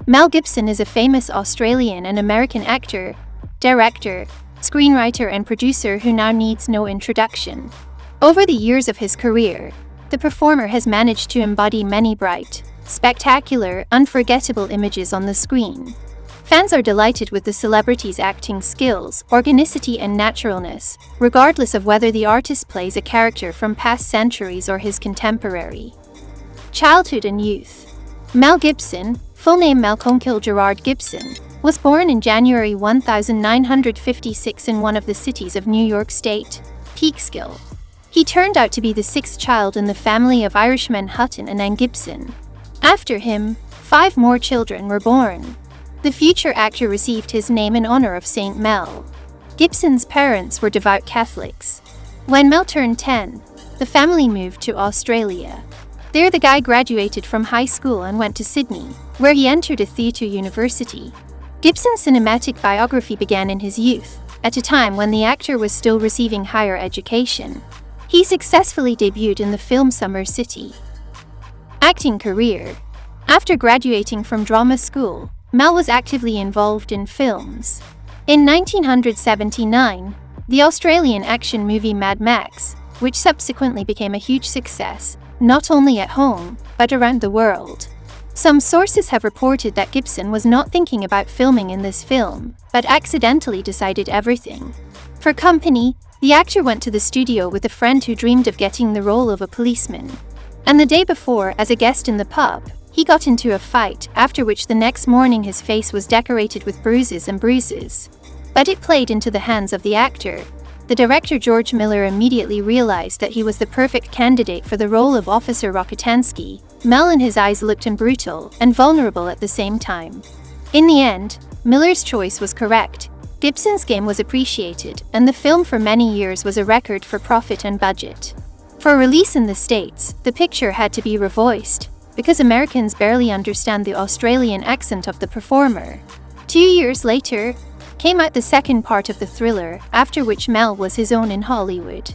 Mel Gibson is a famous Australian and American actor, director, screenwriter and producer who now needs no introduction. Over the years of his career, the performer has managed to embody many bright, spectacular, unforgettable images on the screen. Fans are delighted with the celebrity's acting skills, organicity and naturalness, regardless of whether the artist plays a character from past centuries or his contemporary. Childhood and youth. Mel Gibson, full name Malcolm Gerard Gibson, was born in January 1956 in one of the cities of New York State, Peekskill. He turned out to be the sixth child in the family of Irishmen Hutton and Ann Gibson. After him, 5 more children were born. The future actor received his name in honor of Saint Mel. Gibson's parents were devout Catholics. When Mel turned 10, the family moved to Australia. There the guy graduated from high school and went to Sydney, where he entered a theatre university. Gibson's cinematic biography began in his youth, at a time when the actor was still receiving higher education. He successfully debuted in the film Summer City. Acting career. After graduating from drama school, Mel was actively involved in films. In 1979, the Australian action movie Mad Max, which subsequently became a huge success, not only at home, but around the world. Some sources have reported that Gibson was not thinking about filming in this film, but accidentally decided everything. For company, the actor went to the studio with a friend who dreamed of getting the role of a policeman. And the day before, as a guest in the pub, he got into a fight, after which the next morning his face was decorated with bruises and bruises. But it played into the hands of the actor. The director George Miller immediately realized that he was the perfect candidate for the role of Officer Rokitansky. Mel in his eyes looked brutal and vulnerable at the same time. In the end, Miller's choice was correct. Gibson's game was appreciated, and the film for many years was a record for profit and budget. For release in the States, the picture had to be revoiced, because Americans barely understand the Australian accent of the performer. 2 years later, came out the second part of the thriller, after which Mel was his own in Hollywood.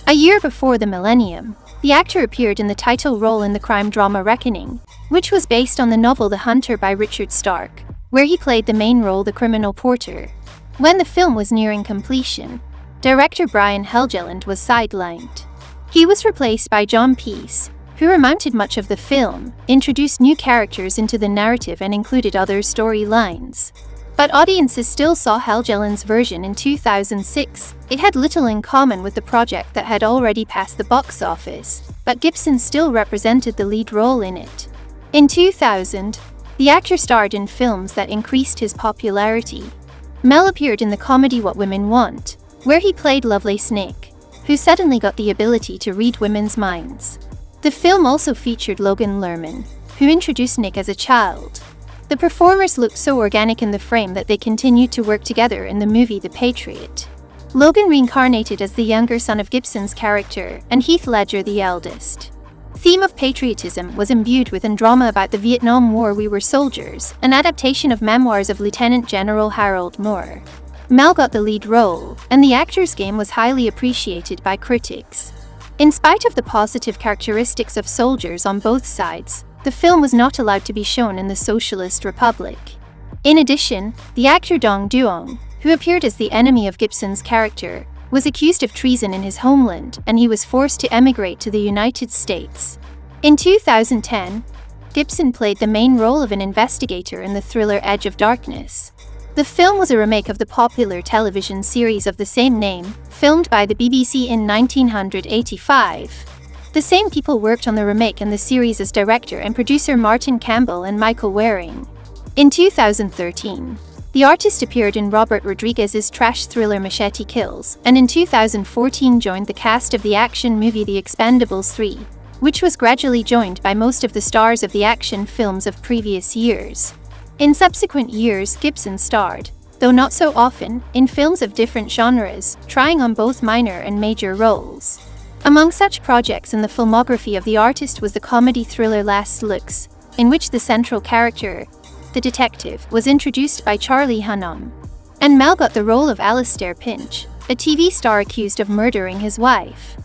A year before the millennium, the actor appeared in the title role in the crime drama Reckoning, which was based on the novel The Hunter by Richard Stark, where he played the main role, the criminal porter. When the film was nearing completion, director Brian Helgeland was sidelined. He was replaced by John Peace, who remounted much of the film, introduced new characters into the narrative and included other storylines. But audiences still saw Helgeland's version in 2006. It had little in common with the project that had already passed the box office, but Gibson still represented the lead role in it. In 2000, the actor starred in films that increased his popularity. Mel appeared in the comedy What Women Want, where he played Lovelace Nick, who suddenly got the ability to read women's minds. The film also featured Logan Lerman, who introduced Nick as a child. The performers looked so organic in the frame that they continued to work together in the movie The Patriot. Logan reincarnated as the younger son of Gibson's character, and Heath Ledger the eldest. Theme of patriotism was imbued with drama about the Vietnam War. We Were Soldiers, an adaptation of memoirs of Lieutenant General Harold Moore. Mel got the lead role, and the actor's game was highly appreciated by critics. In spite of the positive characteristics of soldiers on both sides, the film was not allowed to be shown in the Socialist Republic. In addition, the actor Dong Duong, who appeared as the enemy of Gibson's character, was accused of treason in his homeland, and he was forced to emigrate to the United States. In 2010, Gibson played the main role of an investigator in the thriller Edge of Darkness. The film was a remake of the popular television series of the same name, filmed by the BBC in 1985. The same people worked on the remake and the series as director and producer Martin Campbell and Michael Waring. In 2013, the artist appeared in Robert Rodriguez's trash thriller Machete Kills, and in 2014 joined the cast of the action movie The Expendables 3, which was gradually joined by most of the stars of the action films of previous years. In subsequent years, Gibson starred, though not so often, in films of different genres, trying on both minor and major roles. Among such projects in the filmography of the artist was the comedy thriller Last Looks, in which the central character, the detective, was introduced by Charlie Hunnam. And Mel got the role of Alistair Pinch, a TV star accused of murdering his wife.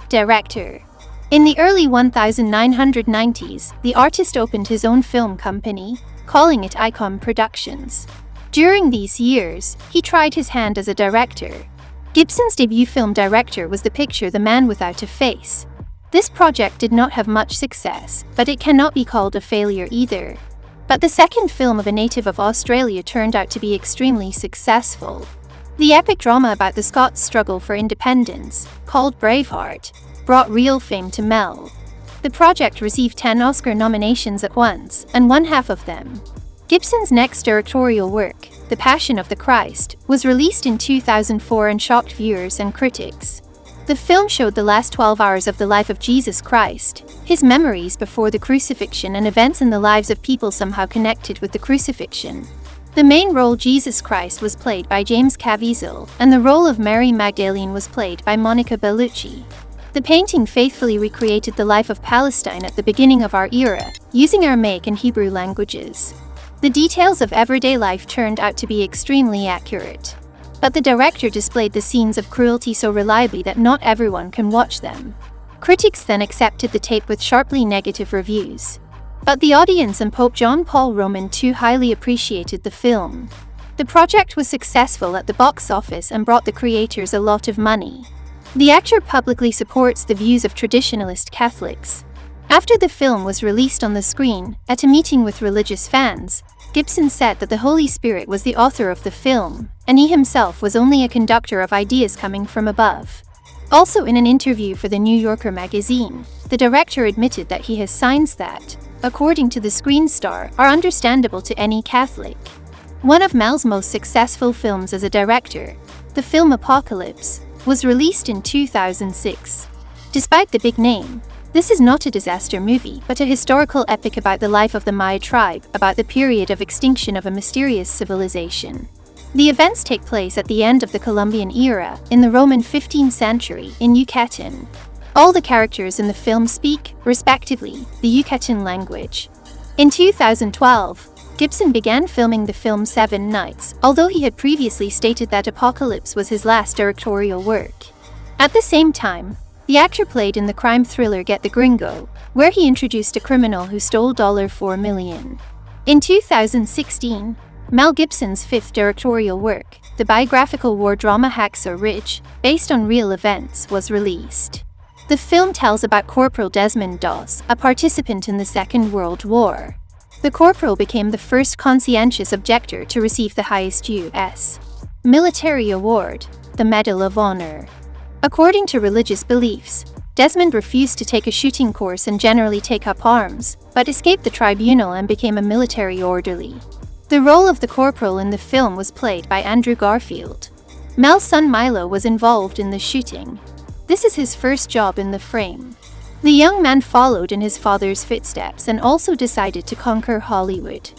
Director. In the early 1990s, the artist opened his own film company, calling it Icon Productions. During these years, he tried his hand as a director. Gibson's debut film director was the picture The Man Without a Face. This project did not have much success, but it cannot be called a failure either. But the second film of a native of Australia turned out to be extremely successful. The epic drama about the Scots' struggle for independence, called Braveheart, brought real fame to Mel. The project received 10 Oscar nominations at once, and won half of them. Gibson's next directorial work, The Passion of the Christ, was released in 2004 and shocked viewers and critics. The film showed the last 12 hours of the life of Jesus Christ, his memories before the crucifixion and events in the lives of people somehow connected with the crucifixion. The main role, Jesus Christ, was played by James Caviezel, and the role of Mary Magdalene was played by Monica Bellucci. The painting faithfully recreated the life of Palestine at the beginning of our era, using Aramaic and Hebrew languages. The details of everyday life turned out to be extremely accurate. But the director displayed the scenes of cruelty so reliably that not everyone can watch them. Critics then accepted the tape with sharply negative reviews. But the audience and Pope John Paul Roman II highly appreciated the film. The project was successful at the box office and brought the creators a lot of money. The actor publicly supports the views of traditionalist Catholics. After the film was released on the screen, at a meeting with religious fans, Gibson said that the Holy Spirit was the author of the film, and he himself was only a conductor of ideas coming from above. Also, in an interview for the New Yorker magazine, the director admitted that he has signs that, according to the screen star, are understandable to any Catholic. One of Mel's most successful films as a director, the film Apocalypse, was released in 2006. Despite the big name, this is not a disaster movie, but a historical epic about the life of the Maya tribe, about the period of extinction of a mysterious civilization. The events take place at the end of the Columbian era, in the Roman 15th century, in Yucatan. All the characters in the film speak, respectively, the Yucatan language. In 2012, Gibson began filming the film 7 Nights, although he had previously stated that Apocalypse was his last directorial work. At the same time, the actor played in the crime thriller Get the Gringo, where he introduced a criminal who stole $4 million. In 2016, Mel Gibson's fifth directorial work, the biographical war drama Hacksaw Ridge, based on real events, was released. The film tells about Corporal Desmond Doss, a participant in the Second World War. The corporal became the first conscientious objector to receive the highest U.S. military award, the Medal of Honor. According to religious beliefs, Desmond refused to take a shooting course and generally take up arms, but escaped the tribunal and became a military orderly. The role of the corporal in the film was played by Andrew Garfield. Mel's son Milo was involved in the shooting. This is his first job in the frame. The young man followed in his father's footsteps and also decided to conquer Hollywood.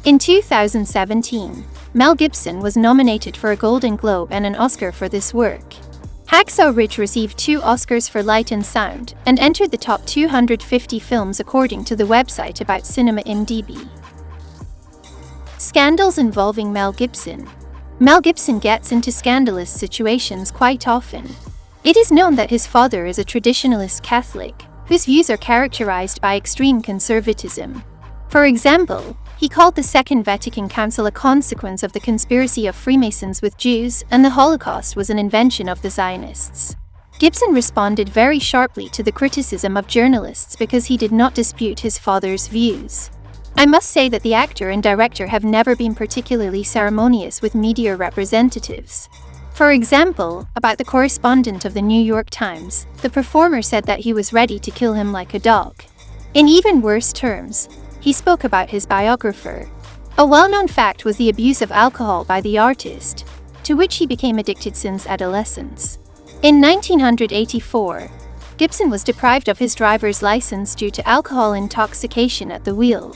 In 2017, Mel Gibson was nominated for a Golden Globe and an Oscar for this work. Hacksaw Ridge received 2 Oscars for light and sound and entered the top 250 films according to the website about Cinema IMDb. Scandals involving Mel Gibson. Mel Gibson gets into scandalous situations quite often. It is known that his father is a traditionalist Catholic, whose views are characterized by extreme conservatism. For example, he called the Second Vatican Council a consequence of the conspiracy of Freemasons with Jews, and the Holocaust was an invention of the Zionists. Gibson responded very sharply to the criticism of journalists because he did not dispute his father's views. I must say that the actor and director have never been particularly ceremonious with media representatives. For example, about the correspondent of the New York Times, the performer said that he was ready to kill him like a dog. In even worse terms, he spoke about his biographer. A well-known fact was the abuse of alcohol by the artist, to which he became addicted since adolescence. In 1984, Gibson was deprived of his driver's license due to alcohol intoxication at the wheel.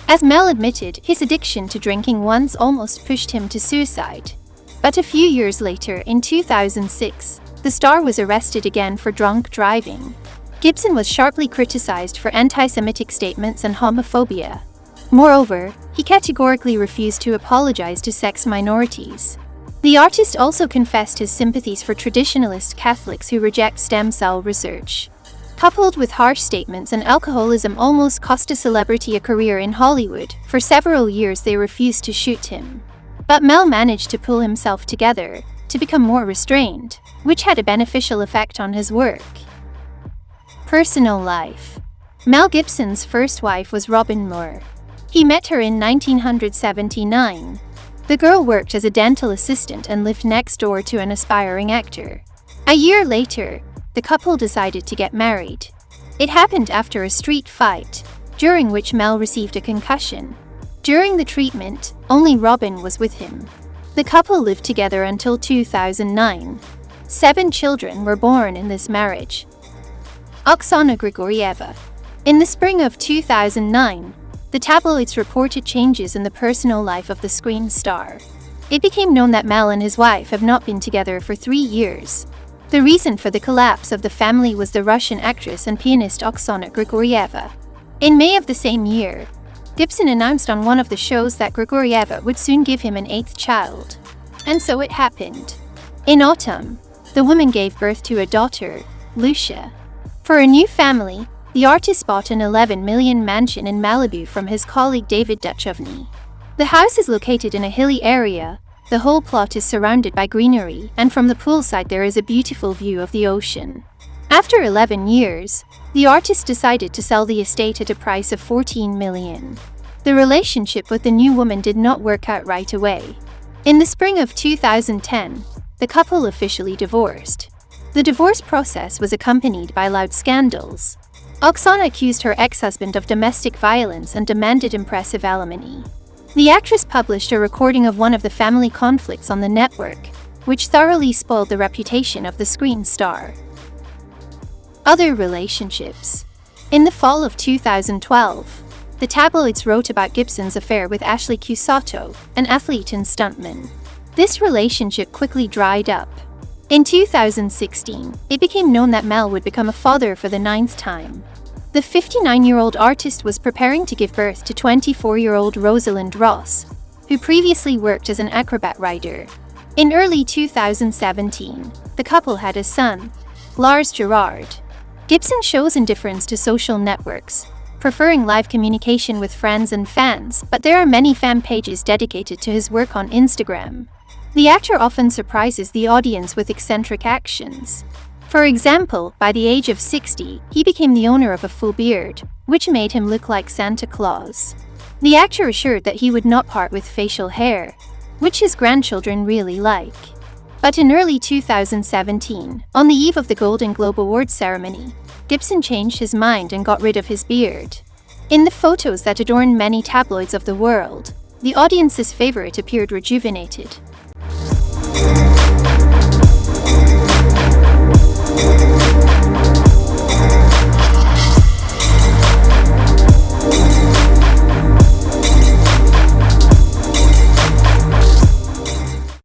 As Mel admitted, his addiction to drinking once almost pushed him to suicide. But a few years later, in 2006, the star was arrested again for drunk driving. Gibson was sharply criticized for anti-Semitic statements and homophobia. Moreover, he categorically refused to apologize to sex minorities. The artist also confessed his sympathies for traditionalist Catholics who reject stem cell research. coupled with harsh statements and alcoholism, almost cost a celebrity a career in Hollywood. For several years they refused to shoot him. But Mel managed to pull himself together, to become more restrained, which had a beneficial effect on his work. Personal life. Mel Gibson's first wife was Robin Moore. He met her in 1979. The girl worked as a dental assistant and lived next door to an aspiring actor. A year later, the couple decided to get married. It happened after a street fight, during which Mel received a concussion. During the treatment, only Robin was with him. The couple lived together until 2009. 7 children were born in this marriage. Oksana Grigorieva. In the spring of 2009, the tabloids reported changes in the personal life of the screen star. It became known that Mel and his wife have not been together for 3 years. The reason for the collapse of the family was the Russian actress and pianist Oksana Grigorieva. In May of the same year, Gibson announced on one of the shows that Grigorieva would soon give him an 8th child. And so it happened. In autumn, the woman gave birth to a daughter, Lucia. For a new family, the artist bought an $11 million mansion in Malibu from his colleague David Duchovny. The house is located in a hilly area. The whole plot is surrounded by greenery, and from the poolside there is a beautiful view of the ocean. After 11 years, the artist decided to sell the estate at a price of $14 million. The relationship with the new woman did not work out right away. In the spring of 2010, the couple officially divorced. The divorce process was accompanied by loud scandals. Oksana accused her ex-husband of domestic violence and demanded impressive alimony. The actress published a recording of one of the family conflicts on the network, which thoroughly spoiled the reputation of the screen star. Other relationships. In the fall of 2012, the tabloids wrote about Gibson's affair with Ashley Cusato, an athlete and stuntman. This relationship quickly dried up. In 2016, it became known that Mel would become a father for the 9th time. The 59-year-old artist was preparing to give birth to 24-year-old Rosalind Ross, who previously worked as an acrobat rider. In early 2017, the couple had a son, Lars Gerard. Gibson shows indifference to social networks, preferring live communication with friends and fans, but there are many fan pages dedicated to his work on Instagram. The actor often surprises the audience with eccentric actions. For example, by the age of 60, he became the owner of a full beard, which made him look like Santa Claus. The actor assured that he would not part with facial hair, which his grandchildren really like. But in early 2017, on the eve of the Golden Globe Awards ceremony, Gibson changed his mind and got rid of his beard. In the photos that adorn many tabloids of the world, the audience's favorite appeared rejuvenated.